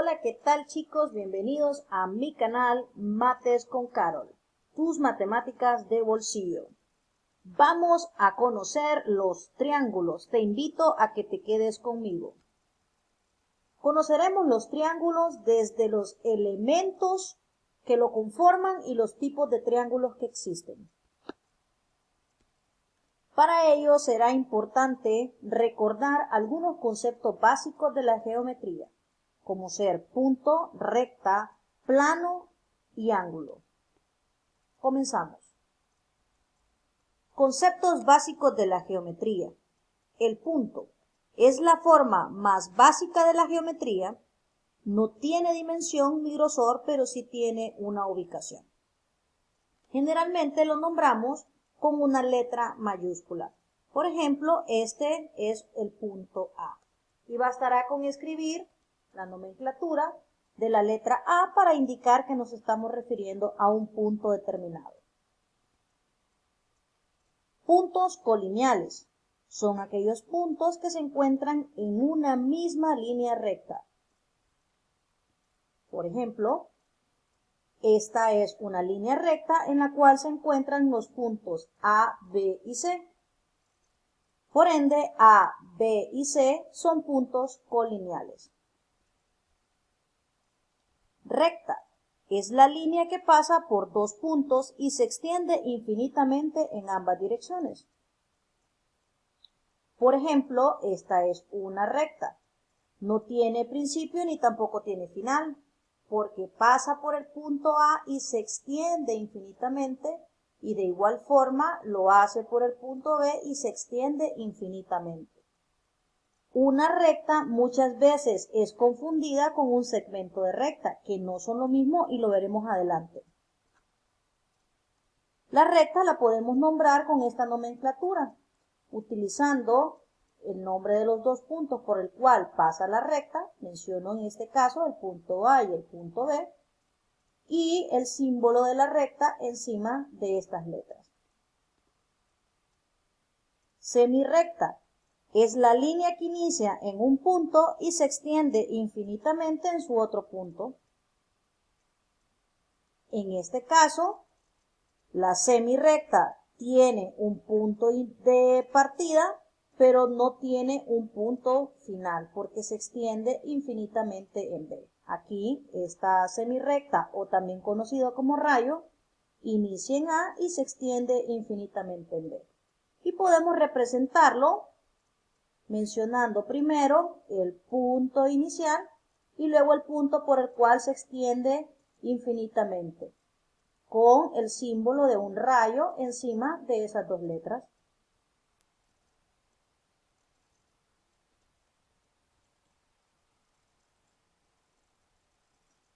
Hola, ¿qué tal chicos? Bienvenidos a mi canal Mates con Carol, tus matemáticas de bolsillo. Vamos a conocer los triángulos. Te invito a que te quedes conmigo. Conoceremos los triángulos desde los elementos que lo conforman y los tipos de triángulos que existen. Para ello será importante recordar algunos conceptos básicos de la geometría, como ser punto, recta, plano y ángulo. Comenzamos. Conceptos básicos de la geometría. El punto es la forma más básica de la geometría. No tiene dimensión ni grosor, pero sí tiene una ubicación. Generalmente lo nombramos con una letra mayúscula. Por ejemplo, este es el punto A. Y bastará con escribir la nomenclatura de la letra A para indicar que nos estamos refiriendo a un punto determinado. Puntos colineales son aquellos puntos que se encuentran en una misma línea recta. Por ejemplo, esta es una línea recta en la cual se encuentran los puntos A, B y C. Por ende, A, B y C son puntos colineales. Recta es la línea que pasa por dos puntos y se extiende infinitamente en ambas direcciones. Por ejemplo, esta es una recta. No tiene principio ni tampoco tiene final, porque pasa por el punto A y se extiende infinitamente, y de igual forma lo hace por el punto B y se extiende infinitamente. Una recta muchas veces es confundida con un segmento de recta, que no son lo mismo y lo veremos adelante. La recta la podemos nombrar con esta nomenclatura, utilizando el nombre de los dos puntos por el cual pasa la recta, menciono en este caso el punto A y el punto B, y el símbolo de la recta encima de estas letras. Semirrecta es la línea que inicia en un punto y se extiende infinitamente en su otro punto. En este caso, la semirrecta tiene un punto de partida, pero no tiene un punto final porque se extiende infinitamente en B. Aquí esta semirrecta, o también conocido como rayo, inicia en A y se extiende infinitamente en B. Y podemos representarlo mencionando primero el punto inicial y luego el punto por el cual se extiende infinitamente, con el símbolo de un rayo encima de esas dos letras.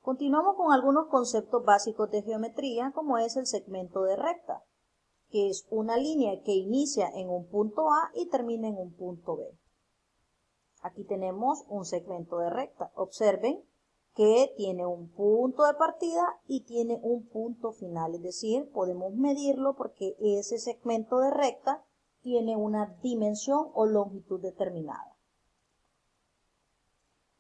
Continuamos con algunos conceptos básicos de geometría, como es el segmento de recta, que es una línea que inicia en un punto A y termina en un punto B. Aquí tenemos un segmento de recta. Observen que tiene un punto de partida y tiene un punto final, es decir, podemos medirlo porque ese segmento de recta tiene una dimensión o longitud determinada.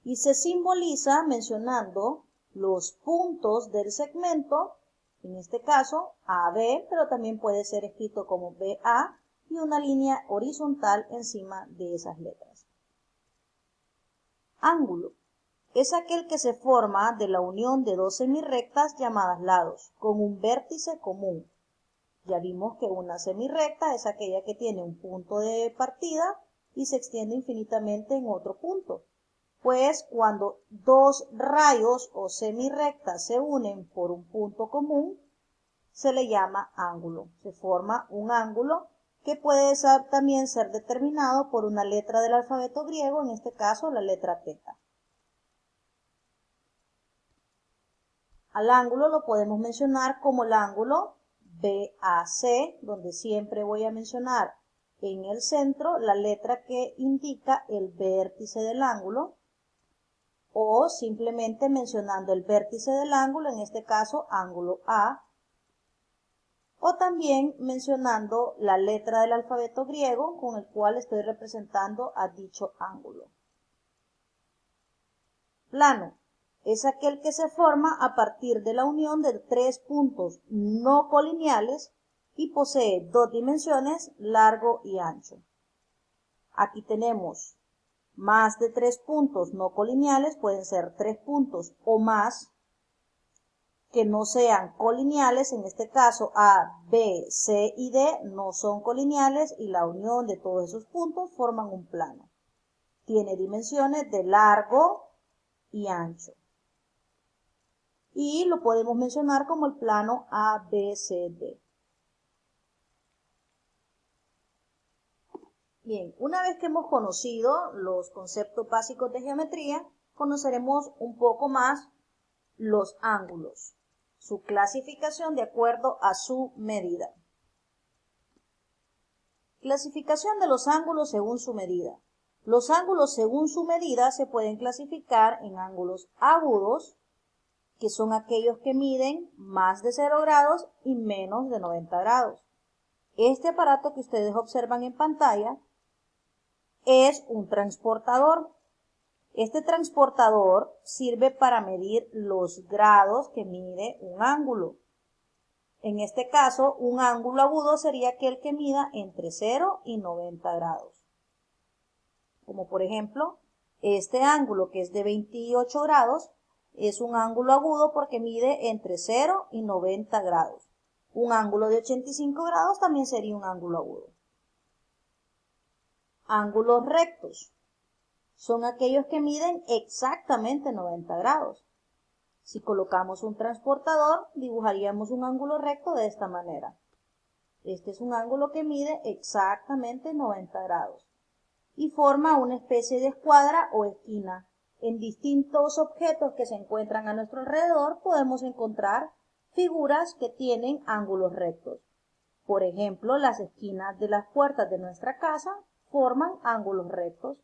Y se simboliza mencionando los puntos del segmento, en este caso AB, pero también puede ser escrito como BA, y una línea horizontal encima de esas letras. Ángulo es aquel que se forma de la unión de dos semirrectas llamadas lados, con un vértice común. Ya vimos que una semirrecta es aquella que tiene un punto de partida y se extiende infinitamente en otro punto. Pues cuando dos rayos o semirrectas se unen por un punto común, se le llama ángulo. Se forma un ángulo que puede también ser determinado por una letra del alfabeto griego, en este caso la letra teta. Al ángulo lo podemos mencionar como el ángulo BAC, donde siempre voy a mencionar en el centro la letra que indica el vértice del ángulo, o simplemente mencionando el vértice del ángulo, en este caso ángulo A, o también mencionando la letra del alfabeto griego con el cual estoy representando a dicho ángulo. Plano es aquel que se forma a partir de la unión de tres puntos no colineales y posee dos dimensiones, largo y ancho. Aquí tenemos más de tres puntos no colineales, pueden ser tres puntos o más, que no sean colineales, en este caso A, B, C y D no son colineales y la unión de todos esos puntos forman un plano. Tiene dimensiones de largo y ancho. Y lo podemos mencionar como el plano ABCD. Bien, una vez que hemos conocido los conceptos básicos de geometría, conoceremos un poco más los ángulos, su clasificación de acuerdo a su medida. Clasificación de los ángulos según su medida. Los ángulos según su medida se pueden clasificar en ángulos agudos, que son aquellos que miden más de 0 grados y menos de 90 grados. Este aparato que ustedes observan en pantalla es un transportador. Este transportador sirve para medir los grados que mide un ángulo. En este caso, un ángulo agudo sería aquel que mida entre 0 y 90 grados. Como por ejemplo, este ángulo que es de 28 grados es un ángulo agudo porque mide entre 0 y 90 grados. Un ángulo de 85 grados también sería un ángulo agudo. Ángulos rectos son aquellos que miden exactamente 90 grados. Si colocamos un transportador, dibujaríamos un ángulo recto de esta manera. Este es un ángulo que mide exactamente 90 grados y forma una especie de escuadra o esquina. En distintos objetos que se encuentran a nuestro alrededor podemos encontrar figuras que tienen ángulos rectos. Por ejemplo, las esquinas de las puertas de nuestra casa forman ángulos rectos.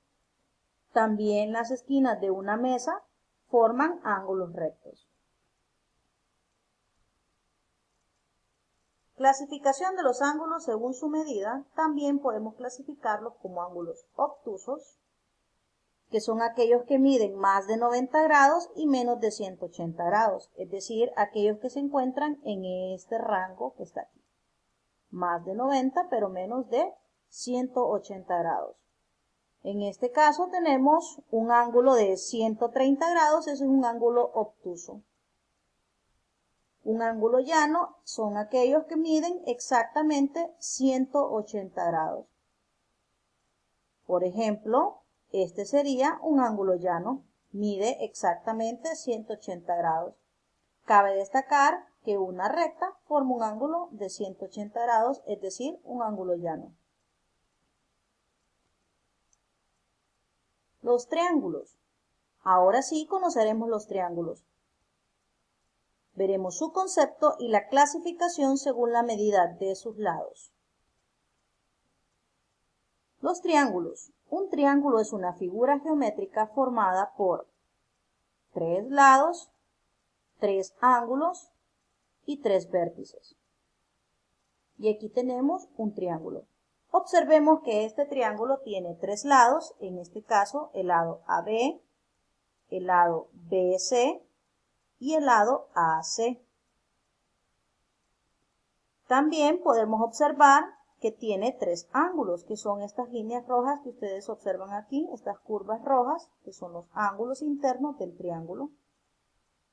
También las esquinas de una mesa forman ángulos rectos. Clasificación de los ángulos según su medida. También podemos clasificarlos como ángulos obtusos, que son aquellos que miden más de 90 grados y menos de 180 grados, es decir, aquellos que se encuentran en este rango que está aquí. Más de 90, pero menos de 180 grados. En este caso tenemos un ángulo de 130 grados, ese es un ángulo obtuso. Un ángulo llano son aquellos que miden exactamente 180 grados. Por ejemplo, este sería un ángulo llano, mide exactamente 180 grados. Cabe destacar que una recta forma un ángulo de 180 grados, es decir, un ángulo llano. Los triángulos. Ahora sí conoceremos los triángulos. Veremos su concepto y la clasificación según la medida de sus lados. Los triángulos. Un triángulo es una figura geométrica formada por tres lados, tres ángulos y tres vértices. Y aquí tenemos un triángulo. Observemos que este triángulo tiene tres lados, en este caso el lado AB, el lado BC y el lado AC. También podemos observar que tiene tres ángulos, que son estas líneas rojas que ustedes observan aquí, estas curvas rojas, que son los ángulos internos del triángulo,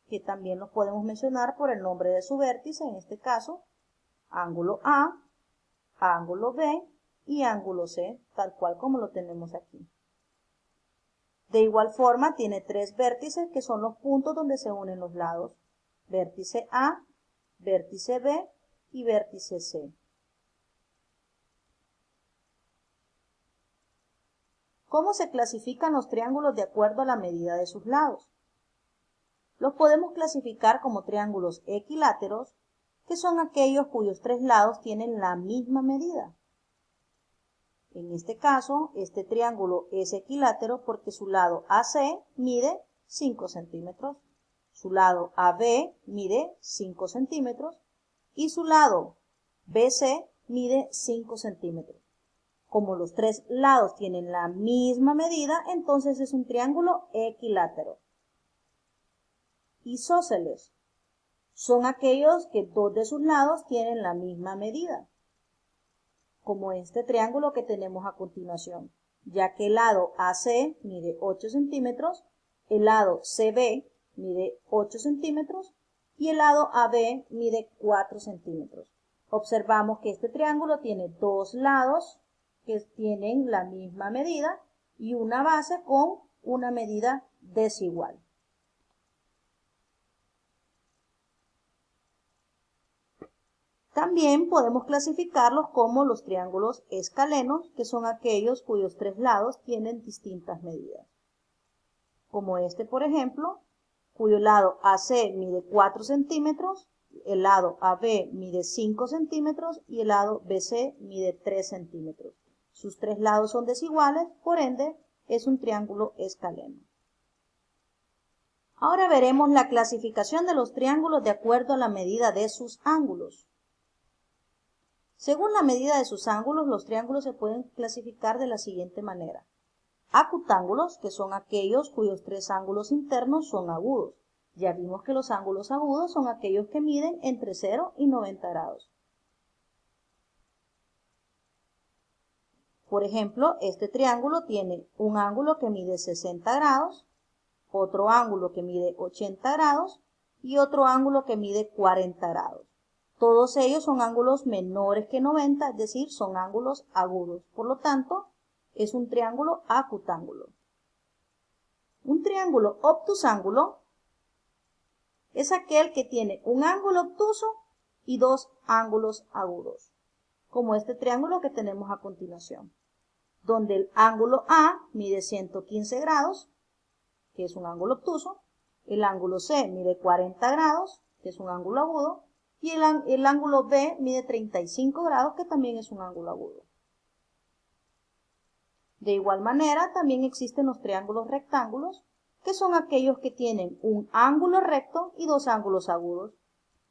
que también los podemos mencionar por el nombre de su vértice, en este caso, ángulo A, ángulo B y ángulo C, tal cual como lo tenemos aquí. De igual forma, tiene tres vértices que son los puntos donde se unen los lados, vértice A, vértice B y vértice C. ¿Cómo se clasifican los triángulos de acuerdo a la medida de sus lados? Los podemos clasificar como triángulos equiláteros, que son aquellos cuyos tres lados tienen la misma medida. En este caso, este triángulo es equilátero porque su lado AC mide 5 centímetros, su lado AB mide 5 centímetros y su lado BC mide 5 centímetros. Como los tres lados tienen la misma medida, entonces es un triángulo equilátero. Isósceles son aquellos que dos de sus lados tienen la misma medida, como este triángulo que tenemos a continuación, ya que el lado AC mide 8 centímetros, el lado CB mide 8 centímetros y el lado AB mide 4 centímetros. Observamos que este triángulo tiene dos lados que tienen la misma medida y una base con una medida desigual. También podemos clasificarlos como los triángulos escalenos, que son aquellos cuyos tres lados tienen distintas medidas. Como este, por ejemplo, cuyo lado AC mide 4 centímetros, el lado AB mide 5 centímetros y el lado BC mide 3 centímetros. Sus tres lados son desiguales, por ende, es un triángulo escaleno. Ahora veremos la clasificación de los triángulos de acuerdo a la medida de sus ángulos. Según la medida de sus ángulos, los triángulos se pueden clasificar de la siguiente manera. Acutángulos, que son aquellos cuyos tres ángulos internos son agudos. Ya vimos que los ángulos agudos son aquellos que miden entre 0 y 90 grados. Por ejemplo, este triángulo tiene un ángulo que mide 60 grados, otro ángulo que mide 80 grados y otro ángulo que mide 40 grados. Todos ellos son ángulos menores que 90, es decir, son ángulos agudos. Por lo tanto, es un triángulo acutángulo. Un triángulo obtusángulo es aquel que tiene un ángulo obtuso y dos ángulos agudos, como este triángulo que tenemos a continuación, donde el ángulo A mide 115 grados, que es un ángulo obtuso, el ángulo C mide 40 grados, que es un ángulo agudo, y el ángulo B mide 35 grados, que también es un ángulo agudo. De igual manera, también existen los triángulos rectángulos, que son aquellos que tienen un ángulo recto y dos ángulos agudos.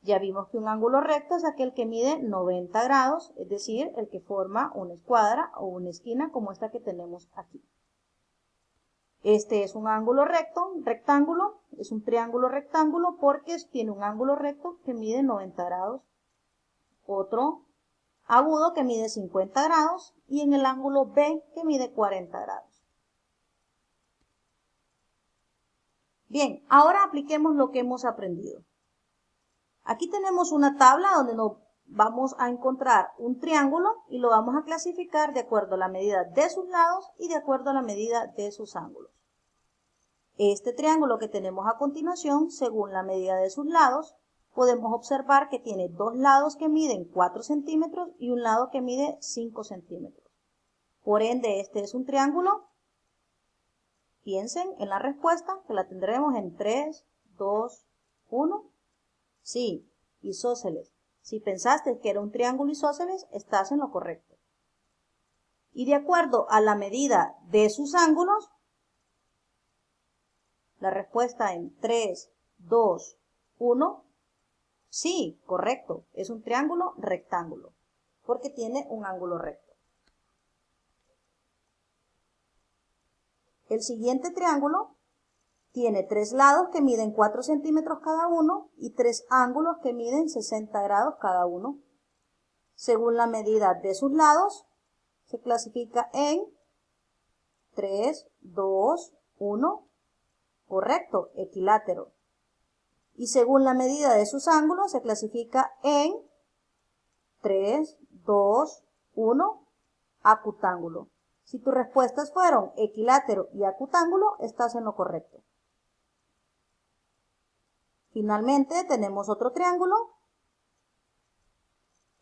Ya vimos que un ángulo recto es aquel que mide 90 grados, es decir, el que forma una escuadra o una esquina como esta que tenemos aquí. Este es un ángulo rectángulo, es un triángulo rectángulo porque tiene un ángulo recto que mide 90 grados, otro agudo que mide 50 grados y en el ángulo B que mide 40 grados. Bien, ahora apliquemos lo que hemos aprendido. Aquí tenemos una tabla donde nos vamos a encontrar un triángulo y lo vamos a clasificar de acuerdo a la medida de sus lados y de acuerdo a la medida de sus ángulos. Este triángulo que tenemos a continuación, según la medida de sus lados, podemos observar que tiene dos lados que miden 4 centímetros y un lado que mide 5 centímetros. Por ende, este es un triángulo. Piensen en la respuesta, que la tendremos en 3, 2, 1. Sí, isósceles. Si pensaste que era un triángulo isósceles, estás en lo correcto. Y de acuerdo a la medida de sus ángulos, la respuesta en 3, 2, 1. Sí, correcto. Es un triángulo rectángulo, porque tiene un ángulo recto. El siguiente triángulo tiene tres lados que miden 4 centímetros cada uno y tres ángulos que miden 60 grados cada uno. Según la medida de sus lados, se clasifica en 3, 2, 1. Correcto, equilátero. Y según la medida de sus ángulos, se clasifica en 3, 2, 1, acutángulo. Si tus respuestas fueron equilátero y acutángulo, estás en lo correcto. Finalmente, tenemos otro triángulo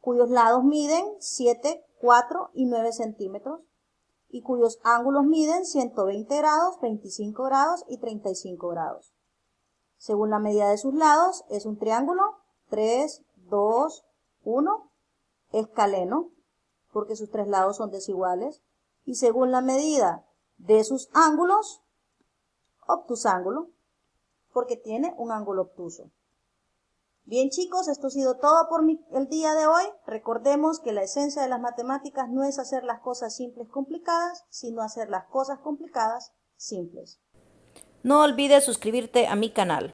cuyos lados miden 7, 4 y 9 centímetros y cuyos ángulos miden 120 grados, 25 grados y 35 grados. Según la medida de sus lados, es un triángulo 3, 2, 1, escaleno, porque sus tres lados son desiguales. Y según la medida de sus ángulos, obtusángulo, porque tiene un ángulo obtuso. Bien chicos, esto ha sido todo por el día de hoy. Recordemos que la esencia de las matemáticas no es hacer las cosas simples complicadas, sino hacer las cosas complicadas simples. No olvides suscribirte a mi canal.